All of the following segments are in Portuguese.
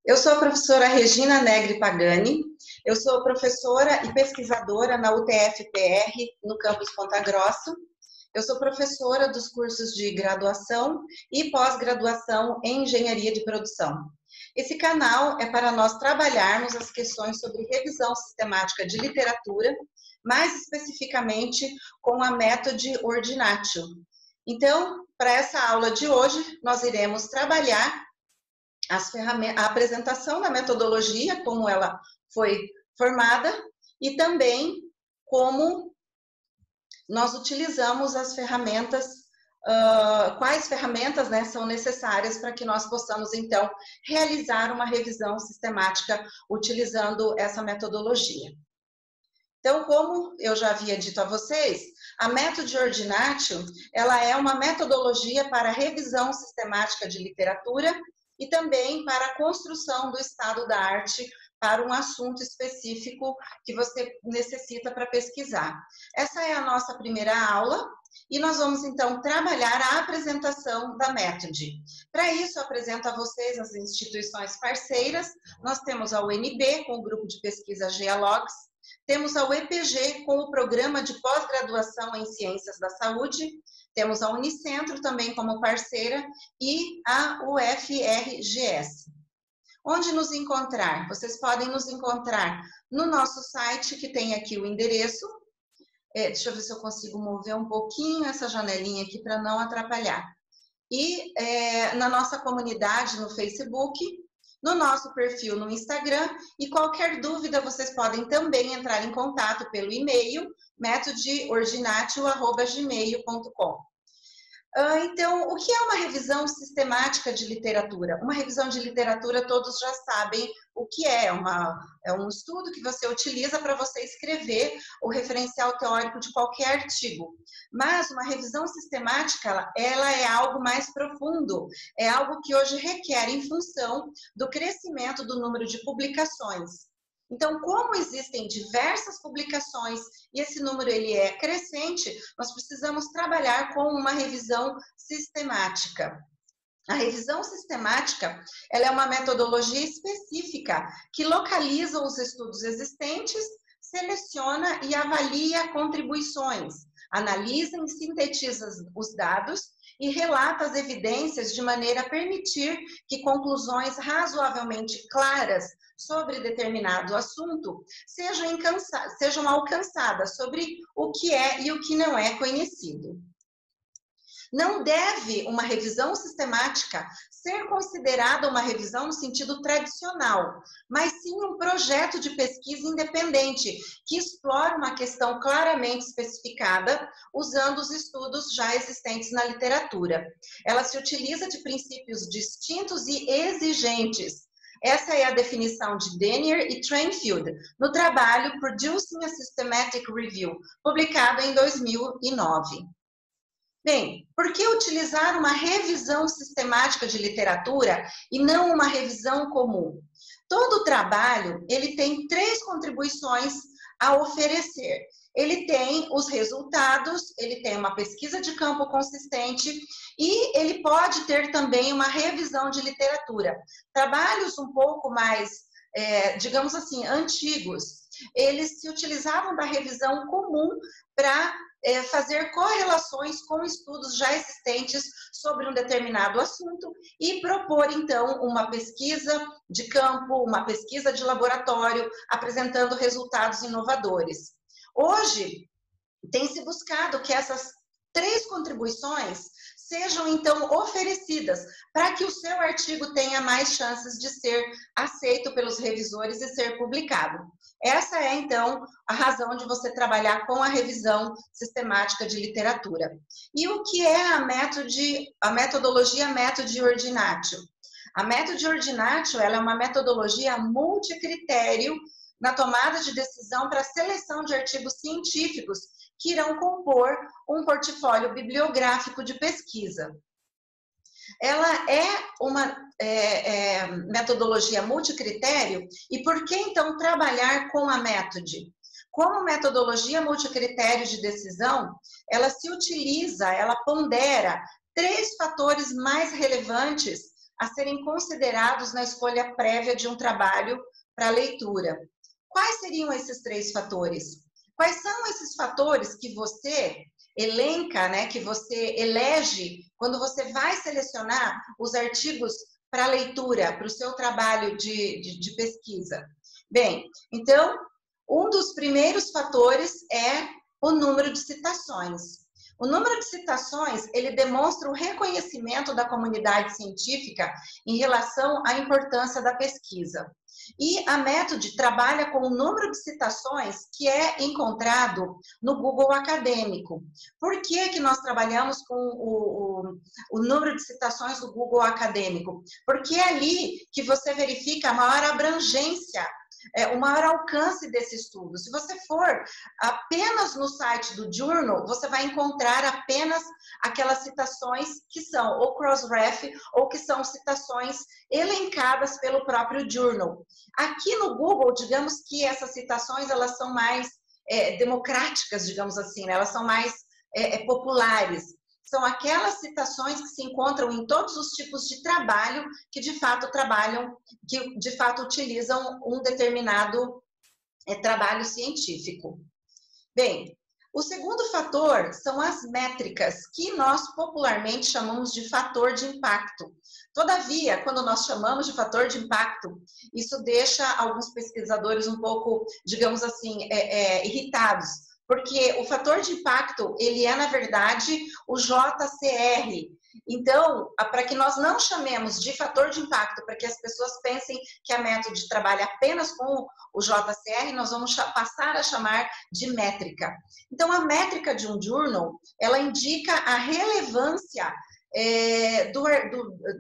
Eu sou a professora Regina Negri Pagani, eu sou professora e pesquisadora na UTF-PR, no campus Ponta Grossa. Eu sou professora dos cursos de graduação e pós-graduação em engenharia de produção. Esse canal é para nós trabalharmos as questões sobre revisão sistemática de literatura, mais especificamente com a método Ordinatio. Então, para essa aula de hoje, nós iremos trabalhar a apresentação da metodologia, como ela foi formada, e também como nós utilizamos as ferramentas, quais ferramentas, né, são necessárias para que nós possamos, então, realizar uma revisão sistemática utilizando essa metodologia. Então, como eu já havia dito a vocês, a método Ordinatio, ela é uma metodologia para revisão sistemática de literatura e também para a construção do estado da arte para um assunto específico que você necessita para pesquisar. Essa é a nossa primeira aula e nós vamos então trabalhar a apresentação da método. Para isso, eu apresento a vocês as instituições parceiras. Nós temos a UNB com o grupo de pesquisa Gealogs, temos a UEPG com o programa de pós-graduação em Ciências da Saúde, temos a Unicentro também como parceira e a UFRGS. Onde nos encontrar? Vocês podem nos encontrar no nosso site, que tem aqui o endereço. Deixa eu ver se eu consigo mover um pouquinho essa janelinha aqui para não atrapalhar. E na nossa comunidade no Facebook, no nosso perfil no Instagram, e qualquer dúvida vocês podem também entrar em contato pelo e-mail metodordinatio@gmail.com. Então, o que é uma revisão sistemática de literatura? Uma revisão de literatura, todos já sabem o que é. É um estudo que você utiliza para você escrever o referencial teórico de qualquer artigo. Mas uma revisão sistemática, ela é algo mais profundo. É algo que hoje requer em função do crescimento do número de publicações. Então, como existem diversas publicações e esse número ele é crescente, nós precisamos trabalhar com uma revisão sistemática. A revisão sistemática, ela é uma metodologia específica que localiza os estudos existentes, seleciona e avalia contribuições, analisa e sintetiza os dados e relata as evidências de maneira a permitir que conclusões razoavelmente claras sobre determinado assunto sejam alcançadas sobre o que é e o que não é conhecido. Não deve uma revisão sistemática ser considerada uma revisão no sentido tradicional, mas sim um projeto de pesquisa independente que explora uma questão claramente especificada usando os estudos já existentes na literatura. Ela se utiliza de princípios distintos e exigentes. Essa é a definição de Denier e Trainfield no trabalho Producing a Systematic Review, publicado em 2009. Bem, por que utilizar uma revisão sistemática de literatura e não uma revisão comum? Todo trabalho, ele tem 3 contribuições a oferecer. Ele tem os resultados, ele tem uma pesquisa de campo consistente e ele pode ter também uma revisão de literatura. Trabalhos um pouco mais, digamos assim, antigos, eles se utilizavam da revisão comum para fazer correlações com estudos já existentes sobre um determinado assunto e propor, então, uma pesquisa de campo, uma pesquisa de laboratório, apresentando resultados inovadores. Hoje, tem se buscado que essas 3 contribuições sejam, então, oferecidas para que o seu artigo tenha mais chances de ser aceito pelos revisores e ser publicado. Essa é, então, a razão de você trabalhar com a revisão sistemática de literatura. E o que é a metodologia método Ordinatio? A método Ordinatio, ela é uma metodologia multicritério na tomada de decisão para a seleção de artigos científicos que irão compor um portfólio bibliográfico de pesquisa. Ela é uma metodologia multicritério, e por que então trabalhar com a método? Como metodologia multicritério de decisão, ela se utiliza, ela pondera 3 fatores mais relevantes a serem considerados na escolha prévia de um trabalho para leitura. Quais seriam esses 3 fatores? Quais são esses fatores que você elenca, né, que você elege quando você vai selecionar os artigos para leitura, para o seu trabalho de pesquisa? Bem, então, um dos primeiros fatores é o número de citações. O número de citações, ele demonstra o reconhecimento da comunidade científica em relação à importância da pesquisa. E a Method trabalha com o número de citações que é encontrado no Google Acadêmico. Por que que nós trabalhamos com o número de citações do Google Acadêmico? Porque é ali que você verifica a maior abrangência, o maior alcance desse estudo. Se você for apenas no site do Journal, você vai encontrar apenas aquelas citações que são ou cross-ref ou que são citações elencadas pelo próprio Journal. Aqui no Google, digamos que essas citações elas são mais democráticas, digamos assim, né? Elas são mais populares. São aquelas citações que se encontram em todos os tipos de trabalho que de fato trabalham, que de fato utilizam um determinado trabalho científico. Bem, o segundo fator são as métricas, que nós popularmente chamamos de fator de impacto. Todavia, quando nós chamamos de fator de impacto, isso deixa alguns pesquisadores um pouco, digamos assim, irritados, porque o fator de impacto, ele é, na verdade, o JCR. Então, para que nós não chamemos de fator de impacto, para que as pessoas pensem que a Method trabalha apenas com o JCR, nós vamos passar a chamar de métrica. Então, a métrica de um journal, ela indica a relevância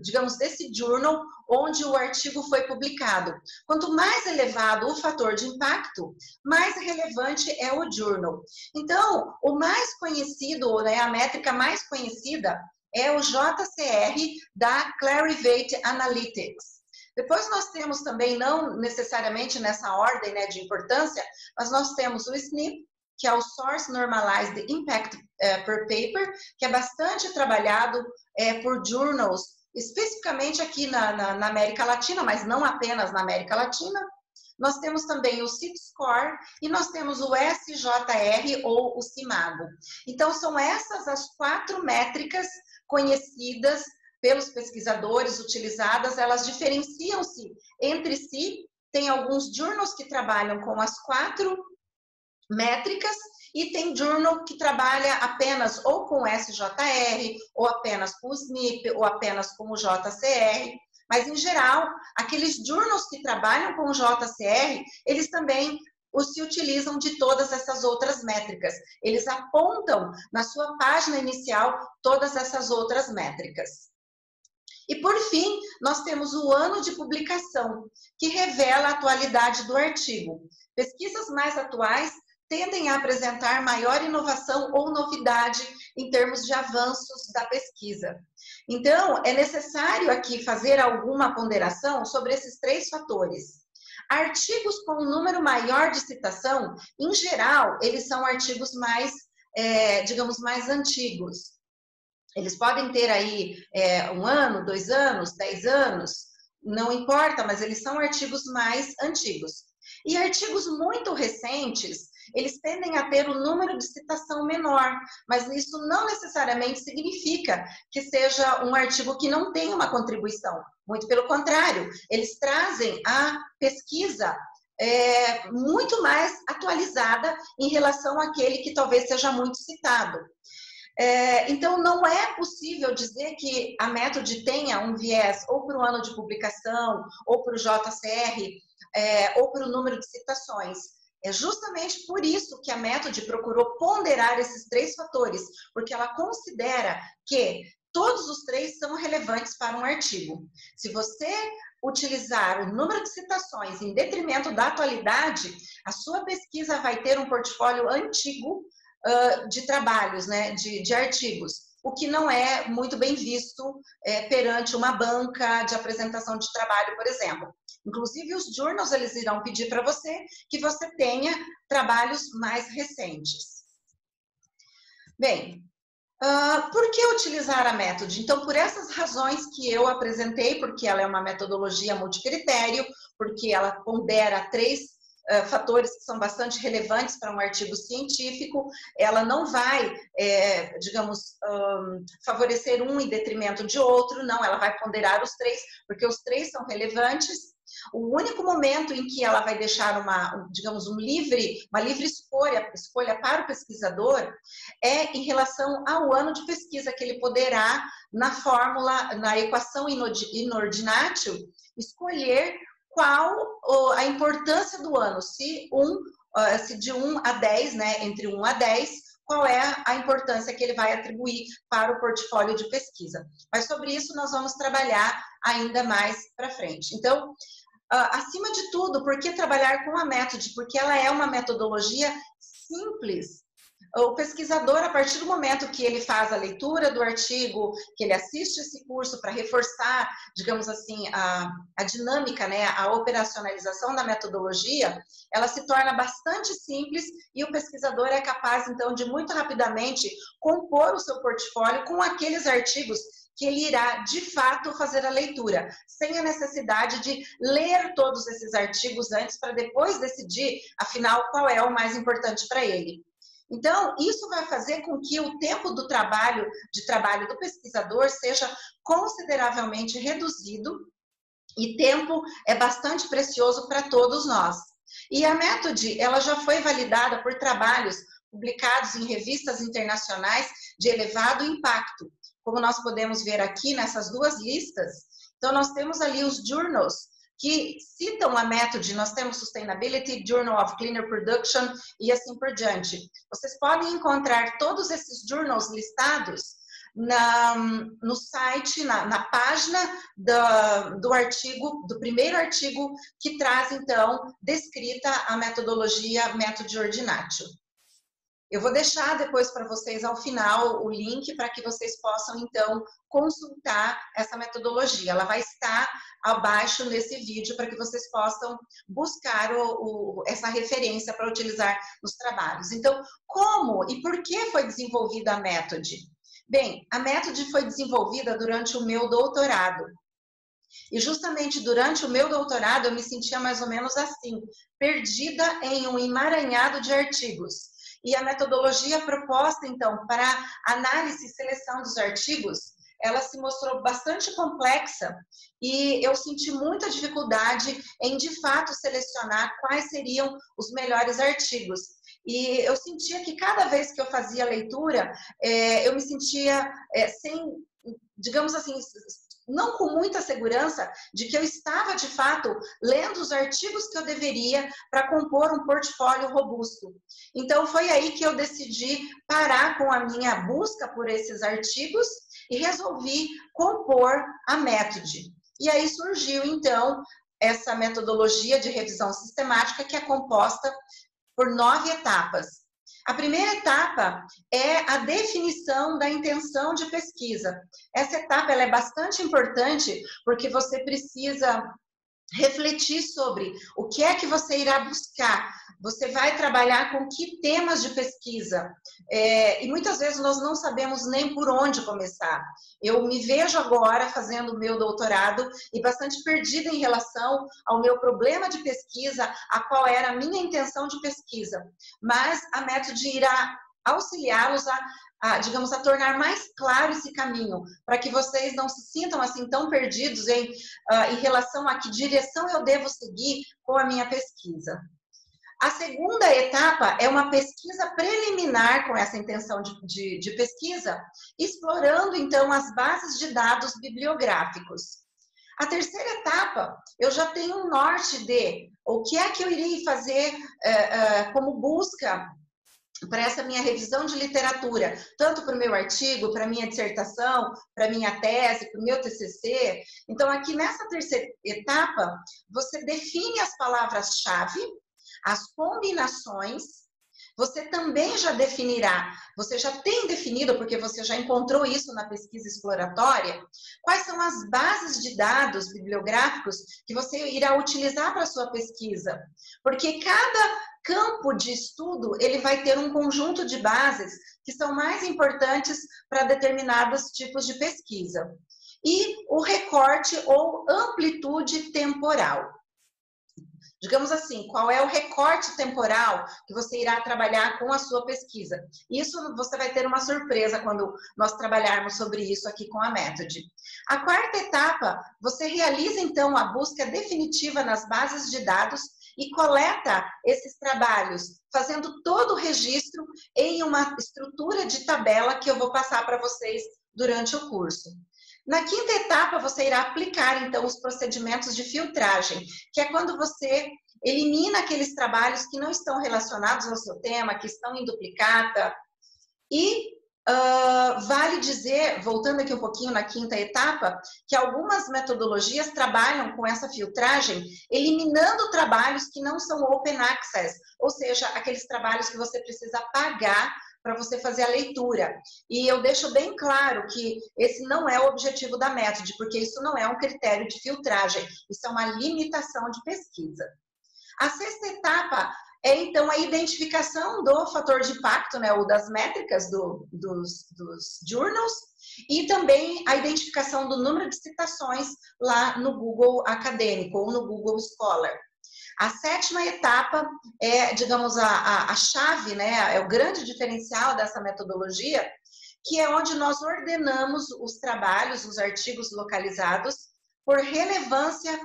digamos, desse journal onde o artigo foi publicado. Quanto mais elevado o fator de impacto, mais relevante é o journal. Então, o mais conhecido, né, a métrica mais conhecida é o JCR da Clarivate Analytics. Depois nós temos também, não necessariamente nessa ordem, né, de importância, mas nós temos o SNP, que é o Source Normalized Impact per Paper, que é bastante trabalhado por journals, especificamente aqui na América Latina, mas não apenas na América Latina. Nós temos também o CIT-Score e nós temos o SJR ou o CIMAGO. Então, são essas as 4 métricas conhecidas pelos pesquisadores, utilizadas, elas diferenciam-se entre si. Tem alguns journals que trabalham com as 4 métricas e tem journal que trabalha apenas ou com SJR, ou apenas com o SNP, ou apenas com o JCR. Mas, em geral, aqueles journals que trabalham com o JCR, eles também se utilizam de todas essas outras métricas. Eles apontam na sua página inicial todas essas outras métricas. E, por fim, nós temos o ano de publicação, que revela a atualidade do artigo. Pesquisas mais atuais tendem a apresentar maior inovação ou novidade em termos de avanços da pesquisa. Então, é necessário aqui fazer alguma ponderação sobre esses 3 fatores. Artigos com um número maior de citação, em geral, eles são artigos mais, digamos, mais antigos. Eles podem ter aí 1 ano, 2 anos, 10 anos, não importa, mas eles são artigos mais antigos. E artigos muito recentes, eles tendem a ter um número de citação menor, mas isso não necessariamente significa que seja um artigo que não tem uma contribuição. Muito pelo contrário, eles trazem a pesquisa muito mais atualizada em relação àquele que talvez seja muito citado. Então, não é possível dizer que a Method tenha um viés ou para o ano de publicação, ou para o JCR, ou para o número de citações. É justamente por isso que a Method procurou ponderar esses 3 fatores, porque ela considera que todos os 3 são relevantes para um artigo. Se você utilizar o número de citações em detrimento da atualidade, a sua pesquisa vai ter um portfólio antigo de trabalhos, né, de artigos, o que não é muito bem visto perante uma banca de apresentação de trabalho, por exemplo. Inclusive, os journals, eles irão pedir para você que você tenha trabalhos mais recentes. Bem, Por que utilizar a método? Então, por essas razões que eu apresentei, porque ela é uma metodologia multicritério, porque ela pondera três fatores que são bastante relevantes para um artigo científico, ela não vai, digamos, favorecer um em detrimento de outro, não, ela vai ponderar os três, porque os três são relevantes. O único momento em que ela vai deixar digamos, uma livre escolha para o pesquisador é em relação ao ano de pesquisa, que ele poderá, na fórmula, na equação inordinatio, escolher qual a importância do ano, se de 1 a 10, né, entre 1 a 10, qual é a importância que ele vai atribuir para o portfólio de pesquisa. Mas sobre isso nós vamos trabalhar ainda mais para frente. Então, acima de tudo, por que trabalhar com a método? Porque ela é uma metodologia simples. O pesquisador, a partir do momento que ele faz a leitura do artigo, que ele assiste esse curso para reforçar, digamos assim, a dinâmica, né, a operacionalização da metodologia, ela se torna bastante simples e o pesquisador é capaz, então, de muito rapidamente compor o seu portfólio com aqueles artigos que ele irá, de fato, fazer a leitura, sem a necessidade de ler todos esses artigos antes para depois decidir, afinal, qual é o mais importante para ele. Então, isso vai fazer com que o tempo de trabalho do pesquisador seja consideravelmente reduzido e tempo é bastante precioso para todos nós. E a método, ela já foi validada por trabalhos publicados em revistas internacionais de elevado impacto, como nós podemos ver aqui nessas duas listas. Então, nós temos ali os journals que citam a método, nós temos Sustainability, Journal of Cleaner Production e assim por diante. Vocês podem encontrar todos esses journals listados no site, na página do artigo, do primeiro artigo que traz, então, descrita a metodologia Método Ordinatio. Eu vou deixar depois para vocês ao final o link para que vocês possam então consultar essa metodologia. Ela vai estar abaixo nesse vídeo para que vocês possam buscar essa referência para utilizar nos trabalhos. Então, como e por que foi desenvolvida a método? Bem, a método foi desenvolvida durante o meu doutorado. E justamente durante o meu doutorado eu me sentia mais ou menos assim, perdida em um emaranhado de artigos. E a metodologia proposta, então, para análise e seleção dos artigos, ela se mostrou bastante complexa e eu senti muita dificuldade em, de fato, selecionar quais seriam os melhores artigos. E eu sentia que cada vez que eu fazia a leitura, eu me sentia sem, digamos assim, não com muita segurança de que eu estava, de fato, lendo os artigos que eu deveria para compor um portfólio robusto. Então, foi aí que eu decidi parar com a minha busca por esses artigos e resolvi compor a método. E aí surgiu, então, essa metodologia de revisão sistemática que é composta por 9 etapas. A primeira etapa é a definição da intenção de pesquisa. Essa etapa ela é bastante importante porque você precisa refletir sobre o que é que você irá buscar. Você vai trabalhar com que temas de pesquisa? E muitas vezes nós não sabemos nem por onde começar. Eu me vejo agora fazendo o meu doutorado e bastante perdida em relação ao meu problema de pesquisa, a qual era a minha intenção de pesquisa. Mas a método irá auxiliá-los digamos, a tornar mais claro esse caminho, para que vocês não se sintam assim tão perdidos em relação a que direção eu devo seguir com a minha pesquisa. A segunda etapa é uma pesquisa preliminar com essa intenção de pesquisa, explorando então as bases de dados bibliográficos. A terceira etapa, eu já tenho um norte de o que é que eu irei fazer como busca para essa minha revisão de literatura, tanto para o meu artigo, para a minha dissertação, para a minha tese, para o meu TCC. Então, aqui nessa terceira etapa, você define as palavras-chave, as combinações, você também já definirá, você já tem definido, porque você já encontrou isso na pesquisa exploratória, quais são as bases de dados bibliográficos que você irá utilizar para a sua pesquisa. Porque campo de estudo, ele vai ter um conjunto de bases que são mais importantes para determinados tipos de pesquisa. E o recorte ou amplitude temporal. Digamos assim, qual é o recorte temporal que você irá trabalhar com a sua pesquisa? Isso você vai ter uma surpresa quando nós trabalharmos sobre isso aqui com a Method. A quarta etapa, você realiza então a busca definitiva nas bases de dados e coleta esses trabalhos, fazendo todo o registro em uma estrutura de tabela que eu vou passar para vocês durante o curso. Na quinta etapa, você irá aplicar, então, os procedimentos de filtragem, que é quando você elimina aqueles trabalhos que não estão relacionados ao seu tema, que estão em duplicata. E vale dizer, voltando aqui um pouquinho na quinta etapa, que algumas metodologias trabalham com essa filtragem, eliminando trabalhos que não são open access, ou seja, aqueles trabalhos que você precisa pagar para você fazer a leitura. E eu deixo bem claro que esse não é o objetivo da Method, porque isso não é um critério de filtragem, isso é uma limitação de pesquisa. A sexta etapa é, então, a identificação do fator de impacto, né, ou das métricas dos journals, e também a identificação do número de citações lá no Google Acadêmico ou no Google Scholar. A sétima etapa é, digamos, a chave, né, é o grande diferencial dessa metodologia, que é onde nós ordenamos os trabalhos, os artigos localizados por relevância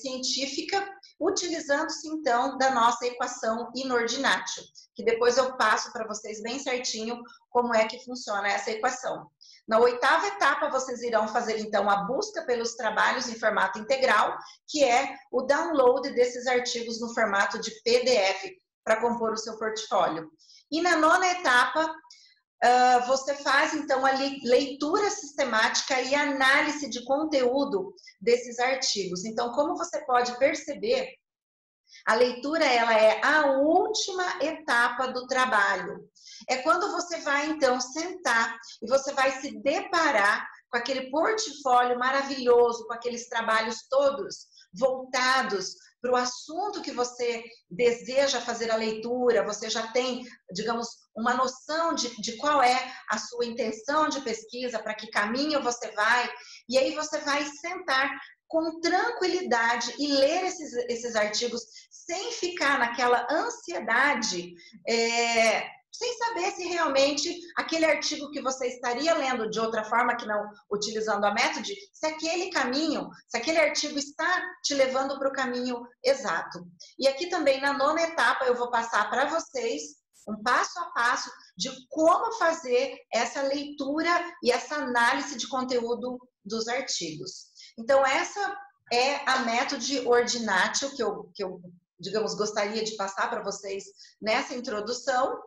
científica, utilizando-se, então, da nossa equação inordinatio, que depois eu passo para vocês bem certinho como é que funciona essa equação. Na oitava etapa, vocês irão fazer, então, a busca pelos trabalhos em formato integral, que é o download desses artigos no formato de PDF, para compor o seu portfólio. E na nona etapa, você faz, então, a leitura sistemática e análise de conteúdo desses artigos. Então, como você pode perceber, a leitura, ela é a última etapa do trabalho. É quando você vai, então, sentar e você vai se deparar com aquele portfólio maravilhoso, com aqueles trabalhos todos voltados para o assunto que você deseja fazer a leitura, você já tem, digamos, uma noção de qual é a sua intenção de pesquisa, para que caminho você vai, e aí você vai sentar com tranquilidade e ler esses artigos sem ficar naquela ansiedade, sem saber se realmente aquele artigo que você estaria lendo de outra forma que não utilizando a Method, se aquele caminho, se aquele artigo está te levando para o caminho exato. E aqui também na nona etapa eu vou passar para vocês um passo a passo de como fazer essa leitura e essa análise de conteúdo dos artigos. Então essa é a Method Ordinatio que eu digamos, gostaria de passar para vocês nessa introdução.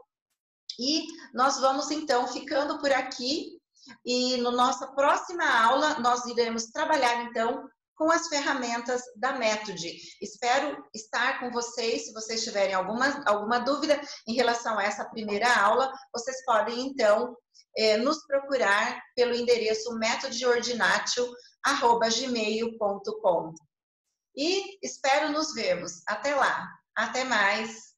E nós vamos, então, ficando por aqui. E na nossa próxima aula, nós iremos trabalhar, então, com as ferramentas da Method. Espero estar com vocês. Se vocês tiverem alguma dúvida em relação a essa primeira aula, vocês podem, então, nos procurar pelo endereço methodordinatio@gmail.com. E espero nos vermos. Até lá. Até mais.